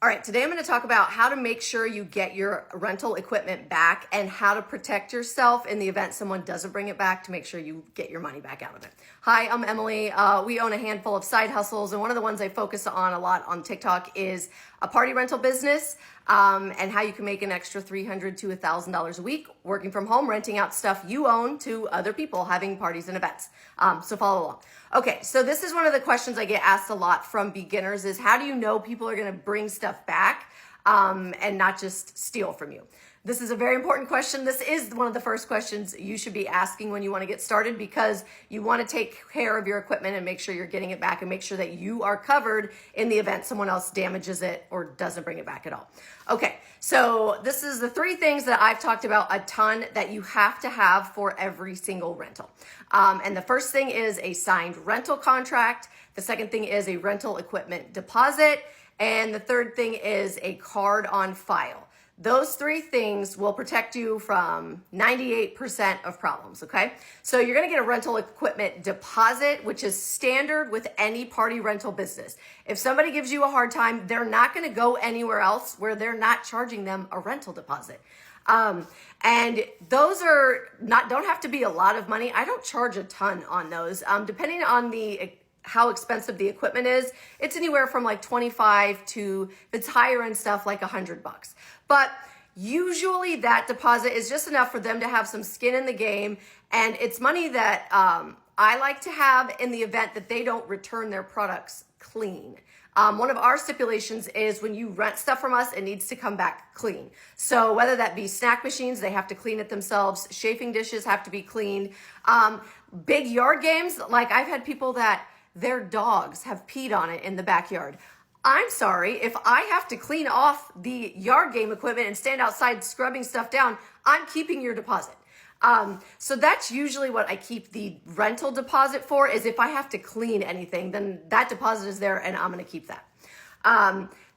All right, today I'm going to talk about how to make sure you get your rental equipment back and how to protect yourself in the event someone doesn't bring it back to make sure you get your money back out of it. Hi, I'm Emily. We own a handful of side hustles, and one of the ones I focus on a lot on TikTok is a party rental business and how you can make an extra $300 to $1,000 a week working from home, renting out stuff you own to other people having parties and events. So follow along. Okay, so this is one of the questions I get asked a lot from beginners is how do you know people are going to bring stuff back and not just steal from you? This is a very important question. This is one of the first questions you should be asking when you want to get started because you want to take care of your equipment and make sure you're getting it back and make sure that you are covered in the event someone else damages it or doesn't bring it back at all. Okay, so this is the three things that I've talked about a ton that you have to have for every single rental. And the first thing is a signed rental contract. The second thing is a rental equipment deposit. And the third thing is a card on file. Those three things will protect you from 98% of problems, okay? So you're gonna get a rental equipment deposit, which is standard with any party rental business. If somebody gives you a hard time, they're not gonna go anywhere else where they're not charging them a rental deposit. And those don't have to be a lot of money. I don't charge a ton on those. Depending on how expensive the equipment is, it's anywhere from like 25 to, if it's higher end stuff, like $100. But usually that deposit is just enough for them to have some skin in the game. And it's money that I like to have in the event that they don't return their products clean. One of our stipulations is when you rent stuff from us, it needs to come back clean. So whether that be snack machines, they have to clean it themselves. Chafing dishes have to be cleaned. Big yard games, like I've had people that their dogs have peed on it in the backyard. I'm sorry, if I have to clean off the yard game equipment and stand outside scrubbing stuff down, I'm keeping your deposit. So that's usually what I keep the rental deposit for, is if I have to clean anything, then that deposit is there and I'm gonna keep that.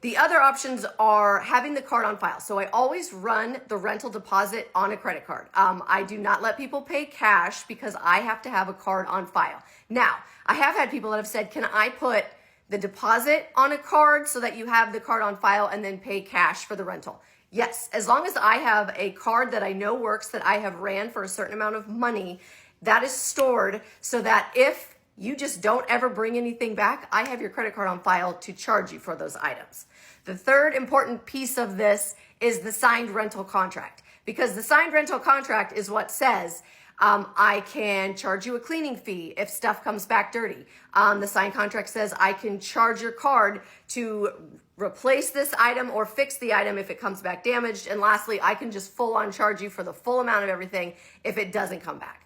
The other options are having the card on file. So I always run the rental deposit on a credit card. I do not let people pay cash because I have to have a card on file. Now, I have had people that have said, can I put the deposit on a card so that you have the card on file and then pay cash for the rental? Yes, as long as I have a card that I know works, that I have ran for a certain amount of money, that is stored so that if you just don't ever bring anything back, I have your credit card on file to charge you for those items. The third important piece of this is the signed rental contract, because the signed rental contract is what says, I can charge you a cleaning fee if stuff comes back dirty. The signed contract says I can charge your card to replace this item or fix the item if it comes back damaged. And lastly, I can just full on charge you for the full amount of everything if it doesn't come back.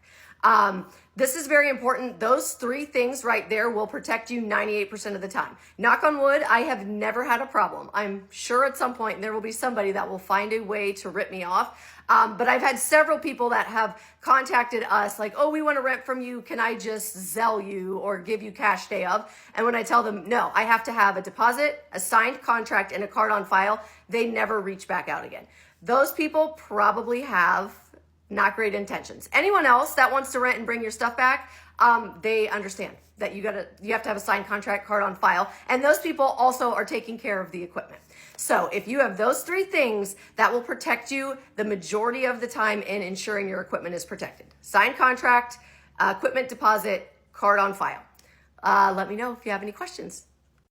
This is very important. Those three things right there will protect you 98% of the time. Knock on wood, I have never had a problem. I'm sure at some point there will be somebody that will find a way to rip me off. But I've had several people that have contacted us like, oh, we want to rent from you. Can I just Zelle you or give you cash day of? And when I tell them, no, I have to have a deposit, a signed contract, and a card on file, they never reach back out again. Those people probably have not great intentions. Anyone else that wants to rent and bring your stuff back, they understand that you have to have a signed contract, card on file, and those people also are taking care of the equipment. So if you have those three things, that will protect you the majority of the time in ensuring your equipment is protected. Signed contract, equipment deposit, card on file. Let me know if you have any questions.